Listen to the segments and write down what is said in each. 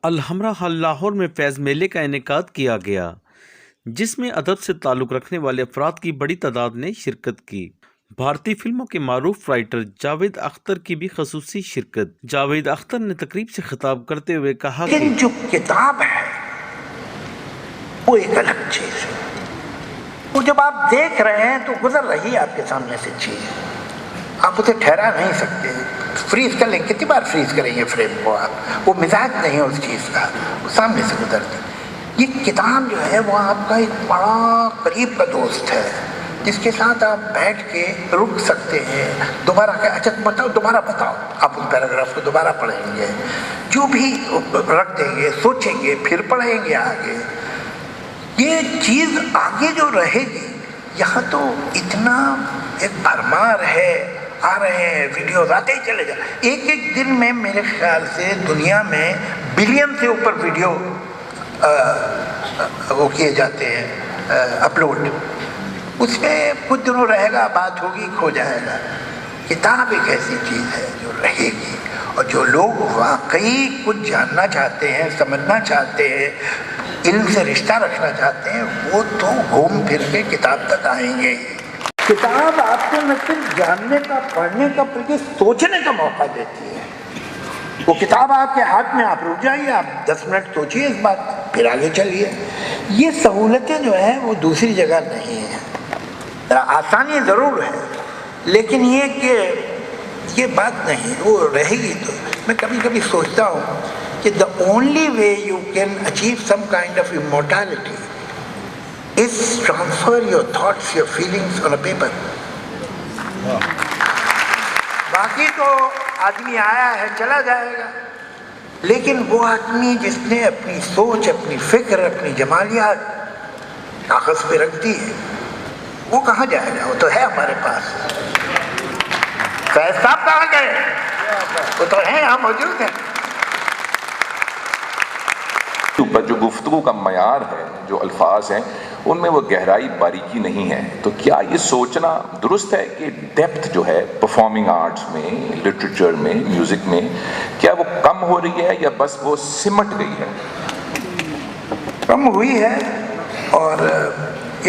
Alhamra hall Lahore میں فیض میلے کا انعقاد کیا گیا، جس میں ادب سے تعلق رکھنے والے افراد کی بڑی تعداد نے شرکت کی۔ بھارتی فلموں کے معروف رائٹر جاوید اختر کی بھی خصوصی شرکت۔ جاوید اختر نے تقریب سے خطاب کرتے ہوئے کہا کہ لیکن جو کتاب ہے وہ ایک الگ چیز ہے، وہ جب آپ دیکھ رہے ہیں تو گزر رہی ہے آپ کے سامنے سے چیز، آپ اسے ٹھہرا نہیں سکتے، فریز کر لیں، کتنی بار فریز کریں گے فریم کو آپ، وہ مزاج نہیں ہے اس چیز کا، وہ سامنے سے گزرتی۔ یہ کتاب جو ہے وہ آپ کا ایک بڑا قریب کا دوست ہے، جس کے ساتھ آپ بیٹھ کے رک سکتے ہیں، دوبارہ اچھا بتاؤ، دوبارہ بتاؤ، آپ اس پیراگراف کو دوبارہ پڑھیں گے، جو بھی رکھ دیں گے، سوچیں گے، پھر پڑھیں گے آگے۔ یہ چیز آگے جو رہے گی، یہاں تو اتنا ایک بھرمار ہے، آ رہے ہیں ویڈیوز، آتے ہی چلے جائیں، ایک ایک دن میں میرے خیال سے دنیا میں بلین سے اوپر ویڈیو وہ کیے جاتے ہیں اپلوڈ، اس میں کچھ دنوں رہے گا، بات ہوگی، کھو جائے گا۔ کتاب ایک ایسی چیز ہے جو رہے گی، اور جو لوگ واقعی کچھ جاننا چاہتے ہیں، سمجھنا چاہتے ہیں، علم سے رشتہ رکھنا چاہتے ہیں، وہ تو گھوم پھر کے کتاب تک آئیں گے۔ کتاب آپ کو نہ صرف جاننے کا، پڑھنے کا، بلکہ سوچنے کا موقع دیتی ہے۔ وہ کتاب آپ کے ہاتھ میں، آپ رک جائیے، آپ 10 منٹ سوچیے اس بات، پھر آگے چلیے۔ یہ سہولتیں جو ہیں وہ دوسری جگہ نہیں ہیں، آسانی ضرور ہے، لیکن یہ کہ یہ بات نہیں، وہ رہے گی۔ تو میں کبھی کبھی سوچتا ہوں کہ the only way you can achieve some kind of immortality is transfer your thoughts, your feelings on a paper. باقی تو آدمی آیا ہے چلا جائے گا، لیکن وہ آدمی جس نے اپنی سوچ، اپنی فکر، اپنی جمالیات کاغذ پہ رکھ دی ہے، وہ کہاں جائے گا؟ وہ تو ہے ہمارے پاس۔ فیض صاحب کہاں گئے؟ وہ تو ہیں، یہاں موجود ہیں۔ اوپر جو گفتگو کا معیار ہے، جو الفاظ ہیں، ان میں وہ گہرائی، باریکی نہیں ہے۔ تو کیا یہ سوچنا درست ہے کہ ڈیپتھ جو ہے پرفارمنگ آرٹس میں، لٹریچر میں، میوزک میں، کیا وہ کم ہو رہی ہے یا بس وہ سمٹ گئی ہے؟ کم ہوئی ہے، اور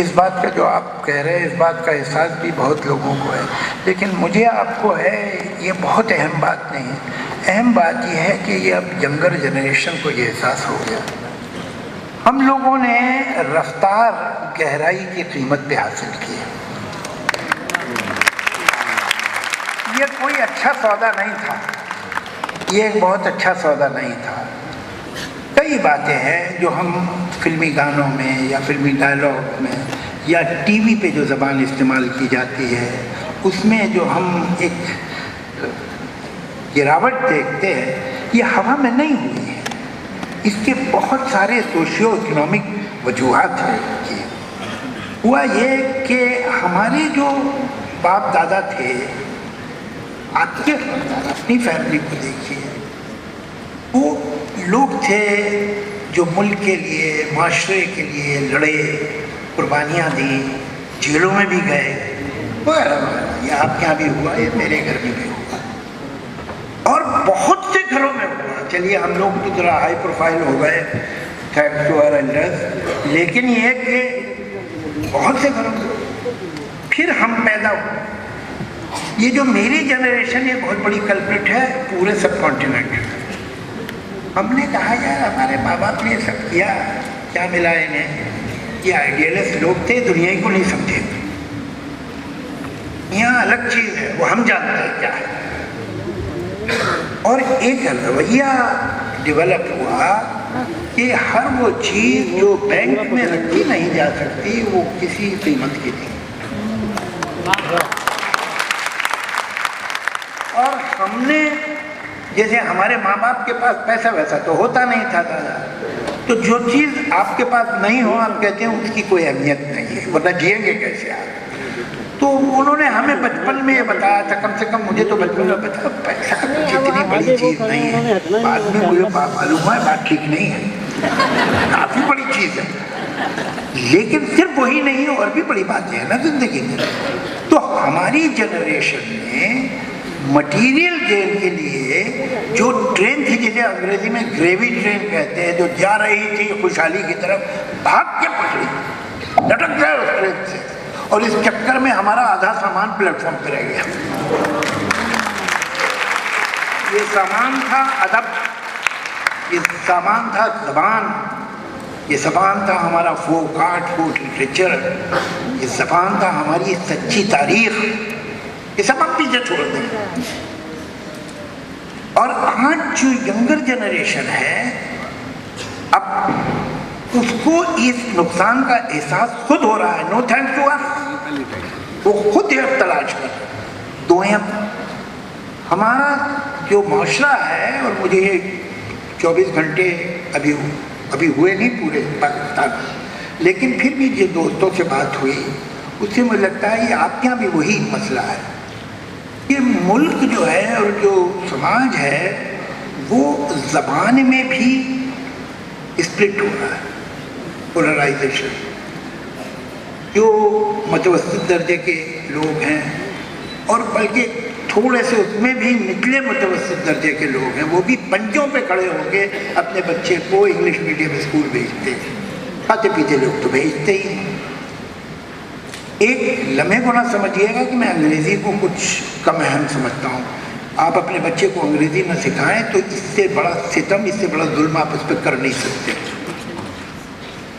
اس بات کا جو آپ کہہ رہے ہیں، اس بات کا احساس بھی بہت لوگوں کو ہے، لیکن مجھے آپ کو ہے، یہ بہت اہم بات نہیں ہے۔ اہم بات یہ ہے کہ یہ اب ینگر جنریشن کو یہ احساس ہو گیا۔ ہم لوگوں نے رفتار، گہرائی کی قیمت پہ حاصل کی ہے۔ یہ کوئی اچھا سودا نہیں تھا، یہ ایک بہت اچھا سودا نہیں تھا۔ کئی باتیں ہیں جو ہم فلمی گانوں میں یا فلمی ڈائلاگ میں یا ٹی وی پہ جو زبان استعمال کی جاتی ہے، اس میں جو ہم ایک گراوٹ دیکھتے ہیں، یہ ہوا میں نہیں ہوئی ہے۔ اس کے بہت سارے سوشیو اکنامک وجوہات ہیں۔ ہوا یہ کہ ہمارے جو باپ دادا تھے، آپ کے اپنی فیملی کو دیکھیے، وہ لوگ تھے جو ملک کے لیے، معاشرے کے لیے لڑے، قربانیاں دیں، جیلوں میں بھی گئے، وغیرہ وغیرہ۔ یہ آپ کے یہاں بھی ہوا، یہ میرے گھر میں بھی ہوا، اور بہت سے گھروں میں ہوا۔ چلیے ہم لوگ تو ذرا ہائی پروفائل ہو گئے، تھینکس ٹو آور ایلڈرز، لیکن یہ کہ بہت سے گھروں میں پھر ہم پیدا ہوئے۔ یہ جو میری جنریشن، یہ بہت بڑی کلپرٹ ہے پورے سب کانٹیننٹ۔ ہم نے کہا یار ہمارے ماں باپ نے یہ سب کیا، کیا ملا انہیں؟ یہ آئیڈیلسٹ لوگ تھے، دنیا ہی کو نہیں سمجھے۔ یہاں الگ چیز ہے، وہ ہم جانتے ہیں کیا ہے۔ اور ایک رویہ ڈیولپ ہوا کہ ہر وہ چیز جو بینک میں رکھی نہیں جا سکتی، وہ کسی قیمت کی نہیں۔ اور ہم نے، جیسے ہمارے ماں باپ کے پاس پیسہ ویسا تو ہوتا نہیں تھا دادا، تو جو چیز آپ کے پاس نہیں ہو، آپ کہتے ہیں اس کی کوئی اہمیت نہیں ہے، ورنہ جئیں گے کیسے آپ؟ تو انہوں نے ہمیں بچپن میں یہ بتایا تھا، کم سے کم مجھے تو بچپن میں بتایا، پیسہ کچھ اتنی بڑی چیز نہیں ہے۔ بعد میں مجھے معلوم ہے بات ٹھیک نہیں ہے، کافی بڑی چیز ہے، لیکن صرف وہی نہیں، اور بھی بڑی باتیں ہیں نا زندگی میں۔ تو ہماری جنریشن نے मटीरियल गेन के लिए जो ट्रेन थी, जिसे अंग्रेजी में ग्रेवी ट्रेन कहते हैं, जो जा रही थी खुशहाली की तरफ, भाग के पकड़ी, लटक गए उस ट्रेन से, और इस चक्कर में हमारा आधा सामान प्लेटफॉर्म पे रह गया। ये सामान था अदब, ये सामान था ज़बान, ये ज़बान था हमारा फोक आर्ट, फोक लिटरेचर, ये ज़बान था हमारी सच्ची तारीख। ये सब हम पीछे छोड़ दें। और आज जो यंगर जनरेशन है, अब उसको इस नुकसान का एहसास खुद हो रहा है। नो थैंक्स टू अस, वो खुद ही तलाश कर। दोयम, हमारा जो माशरा है, और मुझे ये 24 घंटे अभी हुए नहीं पूरे पाकिस्तान, लेकिन फिर भी जो दोस्तों से बात हुई, उससे मुझे लगता है ये आपके यहाँ भी वही मसला है। ये मुल्क जो है और जो समाज है, वो ज़बान में भी स्प्लिट हो रहा है, पोलराइजेशन। जो मतवसत दर्जे के लोग हैं, और बल्कि थोड़े से उसमें भी निचले मतवसत दर्जे के लोग हैं, वो भी पंजों पे खड़े होकर अपने बच्चे को इंग्लिश मीडियम स्कूल भेजते हैं। खाते पीते लोग तो भेजते ही हैं। एक लम्हे को ना समझिएगा कि मैं अंग्रेज़ी को कुछ कम अहम समझता हूँ। आप अपने बच्चे को अंग्रेज़ी न सिखाएं तो इससे बड़ा सितम, इससे बड़ा जुल्म आप उस पर कर नहीं सकते।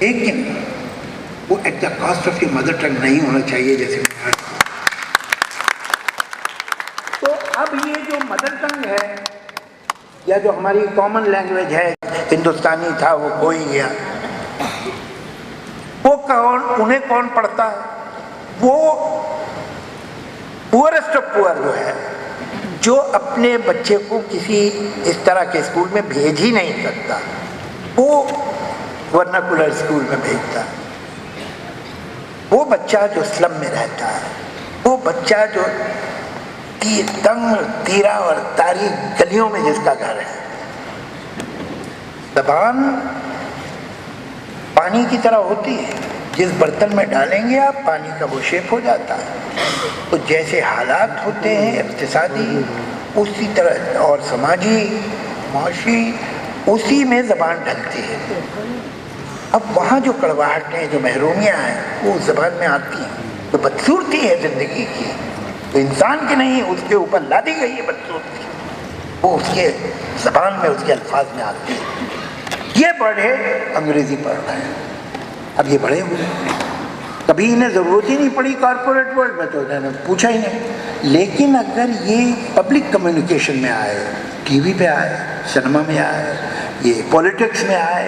लेकिन वो at the cost of your mother tongue नहीं होना चाहिए, जैसे मैं आज। तो अब ये जो मदर टंग है, या जो हमारी कॉमन लैंग्वेज है, हिंदुस्तानी था वो खो ही गया, वो उन्हें कौन पढ़ता है? वो पुअरेस्ट ऑफ पुअर जो है, जो अपने बच्चे को किसी इस तरह के स्कूल में भेज ही नहीं सकता, वो वर्नाकुलर स्कूल में भेजता। वो बच्चा जो स्लम में रहता है, वो बच्चा जो तंग तीरा और तारी गलियों में जिसका घर है, ज़बान पानी की तरह होती है, जिस बर्तन में डालेंगे आप, पानी का वो शेप हो जाता है। तो जैसे हालात होते हैं इक़्तिसादी, उसी तरह और समाजी माशी, उसी में ज़बान ढलती है। अब वहाँ जो कड़वाहटें, जो महरूमियाँ हैं, वो ज़बान में आती हैं। तो बदसूरती है ज़िंदगी की, तो इंसान की नहीं, उसके ऊपर लादी गई है बदसूरती, वो उसके ज़बान में, उसके अल्फाज में आती है। ये बड़े अंग्रेज़ी पढ़ रहे हैं, अब ये बड़े हुए, कभी इन्हें ज़रूरत ही नहीं पड़ी कॉर्पोरेट वर्ल्ड में, तो इन्होंने पूछा ही नहीं। लेकिन अगर ये पब्लिक कम्युनिकेशन में आए, टीवी पे आए, सिनेमा में आए, ये पॉलिटिक्स में आए,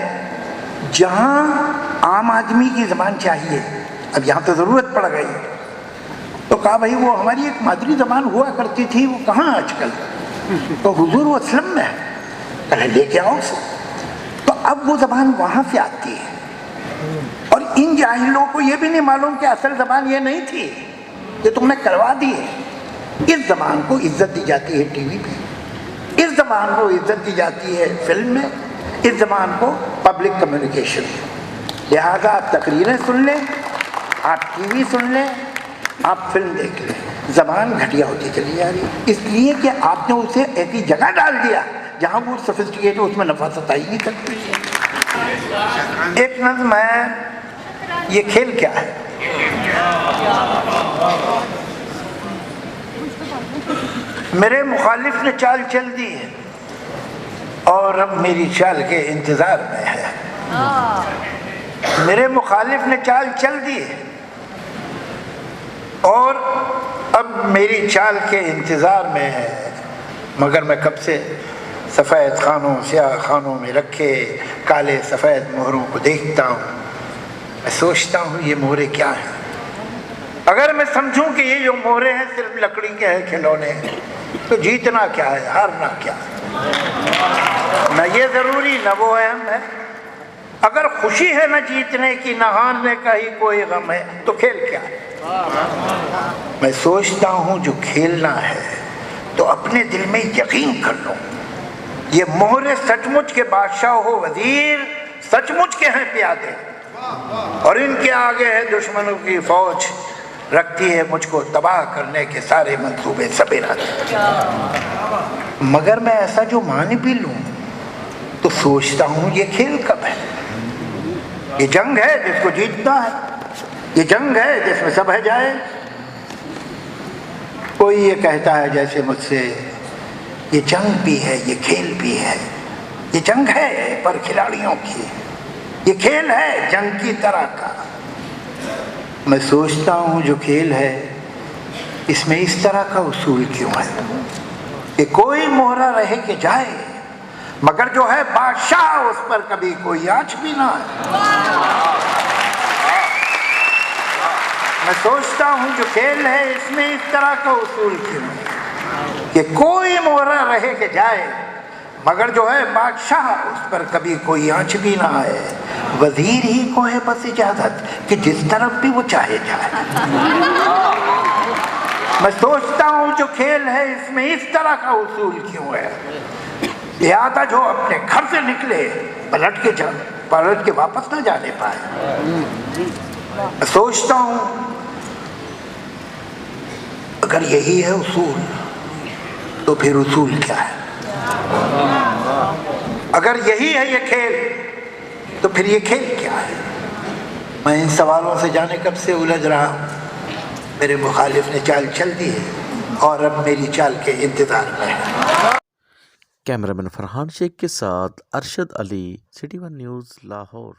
जहाँ आम आदमी की ज़बान चाहिए, अब यहाँ तो ज़रूरत पड़ गई, तो कहा भाई वो हमारी एक मादरी ज़बान हुआ करती थी, वो कहाँ आजकल? तो हुजूर वो इस्लाम में है, पहले लेके आओ उसे। तो अब वो ज़बान वहाँ से आती है, और इन जाहिलों को ये भी नहीं मालूम कि असल ज़बान ये नहीं थी, ये तुमने करवा दी है। इस ज़बान को इज्जत दी जाती है टीवी पे, इस ज़बान को इज्जत दी जाती है फिल्म में, इस ज़बान को पब्लिक कम्युनिकेशन में। लिहाजा आप तकरीरें सुन लें, आप टीवी सुन लें, आप फिल्म देख लें, ज़बान घटिया होती चली जा रही है, इसलिए कि आपने उसे ऐसी जगह डाल दिया जहाँ वो सोफिस्टिकेट, उसमें नफासत आई नहीं करती। एक नज़्म है, ये खेल क्या है? मेरे मुखालिफ ने चाल चल दी है और अब मेरी चाल के इंतज़ार में है। मेरे मुखालिफ ने चाल चल दी है और अब मेरी चाल के इंतज़ार में है, मगर मैं कब से सफ़ेद खानों, स्याह खानों में रखे काले सफ़ेद मोहरों को देखता हूँ। मैं सोचता हूँ ये मोहरे क्या हैं। अगर मैं समझूं कि ये जो मोहरे हैं सिर्फ लकड़ी के हैं खिलौने, तो जीतना क्या है, हारना क्या है? न ये ज़रूरी न वो अहम है। अगर खुशी है न जीतने की, न हारने का ही कोई गम है, तो खेल क्या है? मैं सोचता हूँ जो खेलना है तो अपने दिल में यकीन कर लो, ये मोहरे सचमुच के बादशाह हो वजीर, सचमुच के हैं प्यादे, और इनके आगे है दुश्मनों की फौज। रखती है, मुझको तबाह करने के सारे मंसूबे सबेरा देती है। मगर मैं ऐसा जो मान भी लूं तो सोचता हूं ये खेल कब है? ये जंग है जिसको जीतना है, ये जंग है जिसमें सब है जाए। कोई ये कहता है जैसे मुझसे, ये जंग भी है ये खेल भी है। ये जंग है पर खिलाड़ियों की, ये खेल है जंग की तरह का। मैं सोचता हूँ जो खेल है इसमें इस तरह का उसूल क्यों है कि कोई मोहरा रहे कि जाए, मगर जो है बादशाह उस पर कभी कोई आँच भी ना है। मैं सोचता हूँ जो खेल है इसमें इस तरह का उसूल क्यों है कि कोई मोहरा रहे कि जाए, मगर जो है बादशाह उस पर कभी कोई आँच भी ना आए। वजीर ही को है बस इजाजत कि जिस तरफ भी वो चाहे जाए। मैं सोचता हूँ जो खेल है इसमें इस तरह का उसूल क्यों है, लिहाजा जो अपने घर से निकले पलट के वापस ना जाने पाए। मैं सोचता हूँ अगर यही है उसूल तो फिर उसूल क्या है? अगर यही है ये खेल तो फिर ये खेल क्या है? मैं इन सवालों से जाने कब से उलझ रहा हूँ। मेरे मुखालिफ ने चाल चल दी है और अब मेरी चाल के इंतजार में है। कैमरामैन फरहान शेख के साथ Arshad Ali, city one news, Lahore.